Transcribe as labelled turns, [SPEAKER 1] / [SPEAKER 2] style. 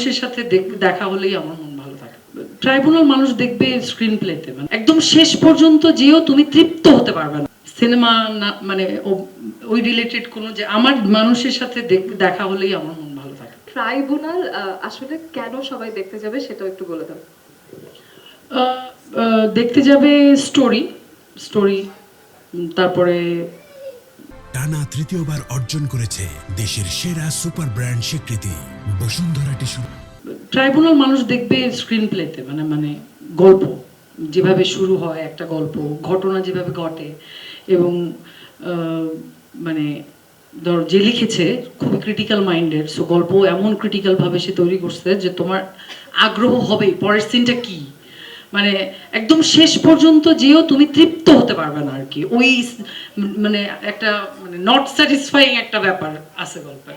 [SPEAKER 1] মানুষের সাথে দেখা হলেই আমার মন ভালো থাকে। ট্রাইব্যুনাল মানুষ দেখবে স্ক্রিন প্লেতে, মানে একদম শেষ পর্যন্ত যেও তুমি তৃপ্ত হতে পারবে না। সিনেমা না মানে ওই রিলেটেড কোনো, যে আমার মানুষের সাথে দেখা হলেই আমার মন ভালো থাকে।
[SPEAKER 2] ট্রাইব্যুনাল আসলে কেন সবাই দেখতে যাবে সেটাও একটু বলে দাও।
[SPEAKER 1] দেখতে যাবে স্টোরি, তারপরে
[SPEAKER 3] টানা তৃতীয়বার অর্জন করেছে দেশের সেরা সুপার ব্র্যান্ড স্বীকৃতি বসুন্ধরা টিস্যু।
[SPEAKER 1] ট্রাইব্যুনাল মানুষ দেখবে স্ক্রিন প্লেতে, মানে গল্প যেভাবে শুরু হয়, একটা গল্প ঘটনা যেভাবে ঘটে, এবং মানে ধর যে লিখেছে খুবই ক্রিটিক্যাল মাইন্ডেড, সো গল্প এমন ক্রিটিক্যাল ভাবে সে তৈরি করছে যে তোমার আগ্রহ হবেই পরের সিনটা কি, মানে একদম শেষ পর্যন্ত যেও তুমি তৃপ্ত হতে পারবে না আর কি। ওই মানে একটা মানে নট স্যাটিসফাইং একটা ব্যাপার আছে গল্পে।